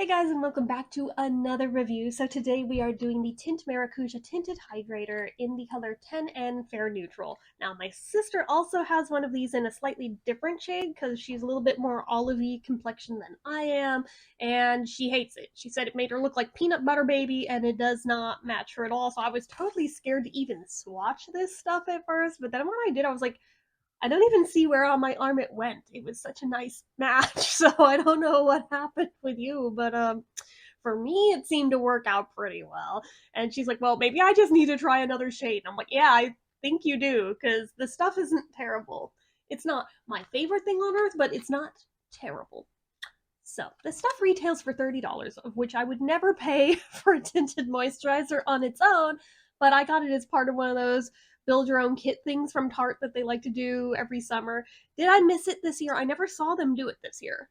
Hey guys, and welcome back to another review. So today we are doing the Tarte Maracuja Tinted Hydrator in the color 10N Fair Neutral. Now my sister also has one of these in a slightly different shade because she's a little bit more olivey complexion than I am, and she hates it. She said it made her look like peanut butter baby, and it does not match her at all. So I was totally scared to even swatch this stuff at first, but then when I did, I was like, I don't even see where on my arm it went. It was such a nice match. So I don't know what happened with you, but for me it seemed to work out pretty well. And she's like, "Well, maybe I just need to try another shade." And I'm like, "Yeah, I think you do cuz the stuff isn't terrible. It's not my favorite thing on earth, but it's not terrible." So, the stuff retails for $30, of which I would never pay for a tinted moisturizer on its own, but I got it as part of one of those build your own kit things from Tarte that they like to do every summer. Did I miss it this year? I never saw them do it this year.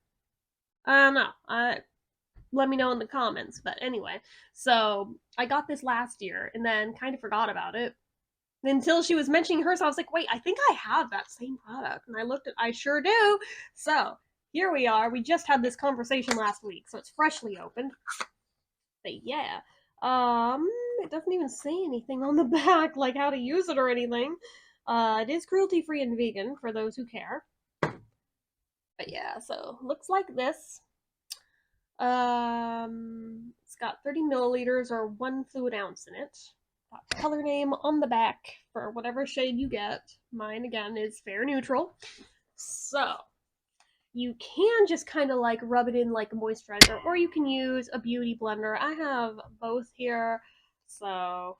I don't know. Let me know in the comments. But anyway, so I got this last year and then kind of forgot about it until she was mentioning hers. I was like, wait, I think I have that same product. And I looked at, I sure do. So here we are. We just had this conversation last week, so it's freshly opened. But yeah, it doesn't even say anything on the back, like how to use it or anything. It is cruelty free and vegan for those who care. But yeah, so looks like this. It's got 30 milliliters or 1 fluid ounce in it. Got the color name on the back for whatever shade you get. Mine again is fair neutral. So you can just kind of like rub it in like a moisturizer, or you can use a beauty blender. I have both here. So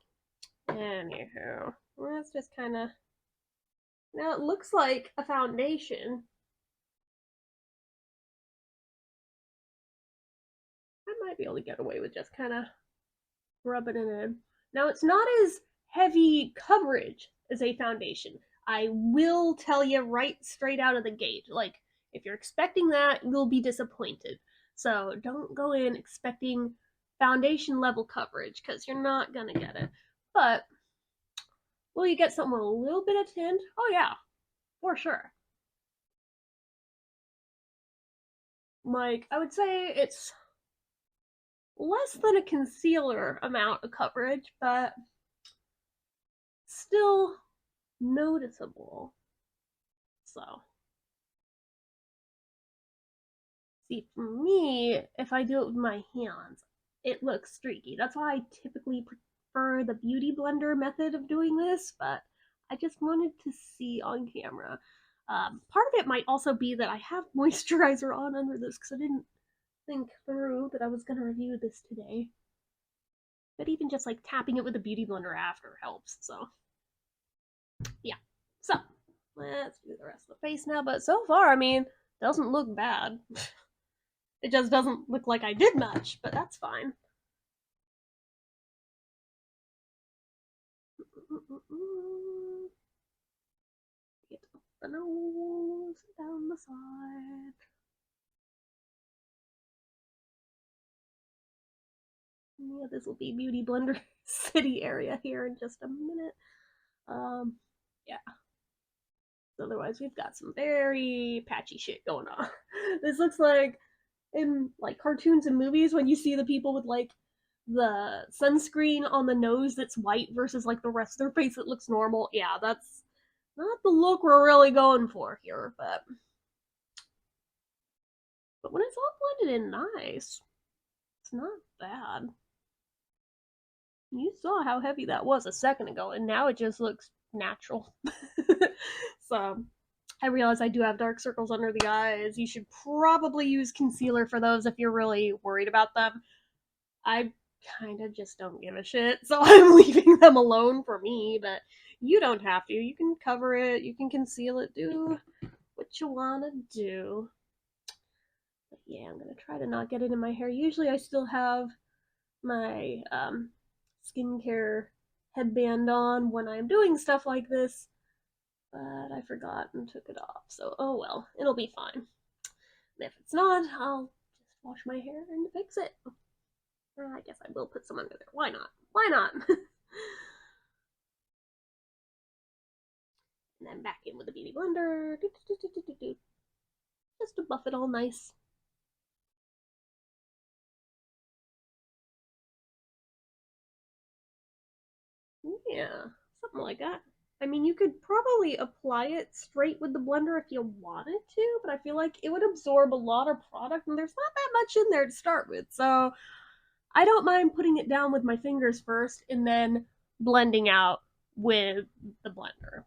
anywho, let's just kind of, now it looks like a foundation. I might be able to get away with just kind of rubbing it in. Now it's not as heavy coverage as a foundation. I will tell you right straight out of the gate. Like, if you're expecting that, you'll be disappointed. So don't go in expecting foundation level coverage because you're not gonna get it. But will you get something with a little bit of tint? Oh yeah, for sure. Like, I would say it's less than a concealer amount of coverage, but still noticeable. So, see, for me, if I do it with my hands, it looks streaky. That's why I typically prefer the beauty blender method of doing this, but I just wanted to see on camera. Part of it might also be that I have moisturizer on under this because I didn't think through that I was going to review this today. But even just like tapping it with a beauty blender after helps. So, yeah. So, let's do the rest of the face now. But so far, I mean, doesn't look bad. It just doesn't look like I did much, but that's fine. Get up the nose, down the side. Yeah, this will be Beauty Blender City area here in just a minute. Yeah. Otherwise, we've got some very patchy shit going on. This looks like in like cartoons and movies when you see the people with like the sunscreen on the nose that's white versus like the rest of their face that looks normal. Yeah, that's not the look we're really going for here, but when it's all blended in nice, it's not bad. You saw how heavy that was a second ago, and now it just looks natural. So, I realize I do have dark circles under the eyes. You should probably use concealer for those if you're really worried about them. I kind of just don't give a shit, so I'm leaving them alone for me, but you don't have to. You can cover it, you can conceal it, do what you want to do. But yeah, I'm gonna try to not get it in my hair. Usually I still have my skincare headband on when I'm doing stuff like this, but I forgot and took it off. So, oh well, it'll be fine. And if it's not, I'll just wash my hair and fix it. I guess I will put some under there. Why not? Why not? And then back in with the beauty blender. Just to buff it all nice. Yeah, something like that. I mean, you could probably apply it straight with the blender if you wanted to, but I feel like it would absorb a lot of product, and there's not that much in there to start with. So I don't mind putting it down with my fingers first and then blending out with the blender.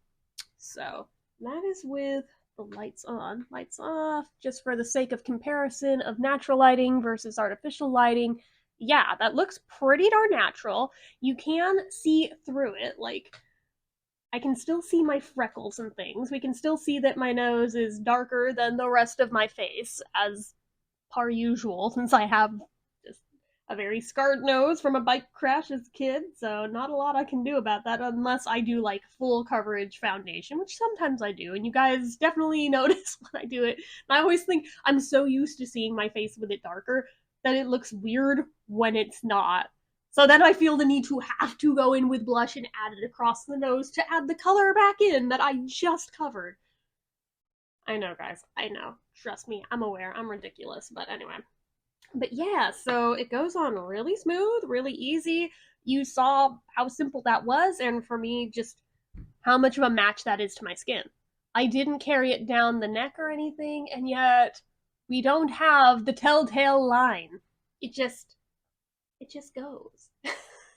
So that is with the lights on. Lights off, just for the sake of comparison of natural lighting versus artificial lighting. Yeah, that looks pretty darn natural. You can see through it. Like, I can still see my freckles and things. We can still see that my nose is darker than the rest of my face, as per usual, since I have just a very scarred nose from a bike crash as a kid, so not a lot I can do about that unless I do like full coverage foundation, which sometimes I do, and you guys definitely notice when I do it. And I always think I'm so used to seeing my face with it darker that it looks weird when it's not. So then I feel the need to have to go in with blush and add it across the nose to add the color back in that I just covered. I know, guys. I know. Trust me. I'm aware. I'm ridiculous. But anyway. But yeah, so it goes on really smooth, really easy. You saw how simple that was, and for me, just how much of a match that is to my skin. I didn't carry it down the neck or anything, and yet we don't have the telltale line. It just goes.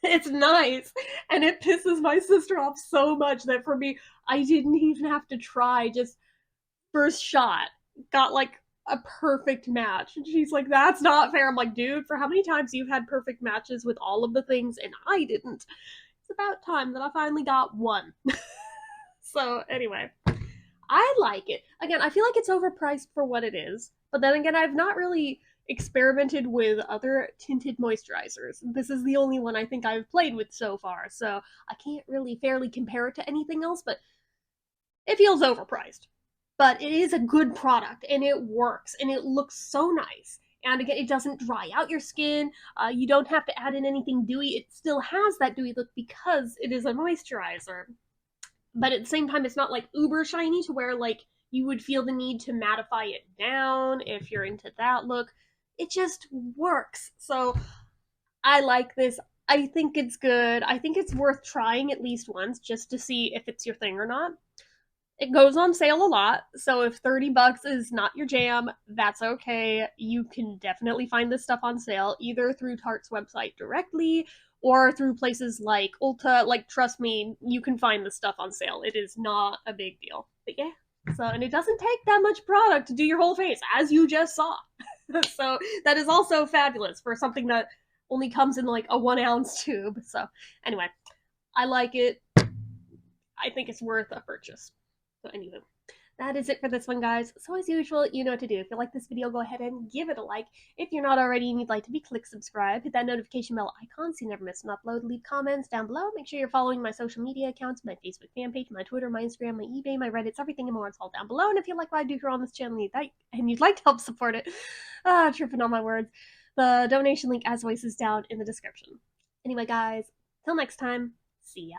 It's nice, and it pisses my sister off so much that for me, I didn't even have to try. Just first shot, got like a perfect match. And she's like, that's not fair. I'm like, dude, for how many times you've had perfect matches with all of the things and I didn't? It's about time that I finally got one. So, anyway, I like it. Again, I feel like it's overpriced for what it is. But then again, I've not really experimented with other tinted moisturizers. This is the only one I think I've played with so far. So, I can't really fairly compare it to anything else, but it feels overpriced. But it is a good product and it works and it looks so nice. And again, it doesn't dry out your skin. You don't have to add in anything dewy. It still has that dewy look because it is a moisturizer. But at the same time, it's not like uber shiny to where like you would feel the need to mattify it down if you're into that look. It just works. So I like this. I think it's good. I think it's worth trying at least once just to see if it's your thing or not. It goes on sale a lot, so if $30 is not your jam, that's okay. You can definitely find this stuff on sale either through Tarte's website directly or through places like Ulta. Like, trust me, you can find this stuff on sale. It is not a big deal. But yeah, so, and it doesn't take that much product to do your whole face, as you just saw. So that is also fabulous for something that only comes in like a 1 ounce tube. So anyway, I like it. I think it's worth a purchase. So anyway, that is it for this one, guys. So as usual, you know what to do. If you like this video, go ahead and give it a like. If you're not already and you'd like to be, click subscribe. Hit that notification bell icon so you never miss an upload. Leave comments down below. Make sure you're following my social media accounts, my Facebook fan page, my Twitter, my Instagram, my eBay, my Reddits, everything and more. It's all down below. And if you like what I do here on this channel and you'd like to help support it, tripping on my words, the donation link as always is down in the description. Anyway, guys, till next time, see ya.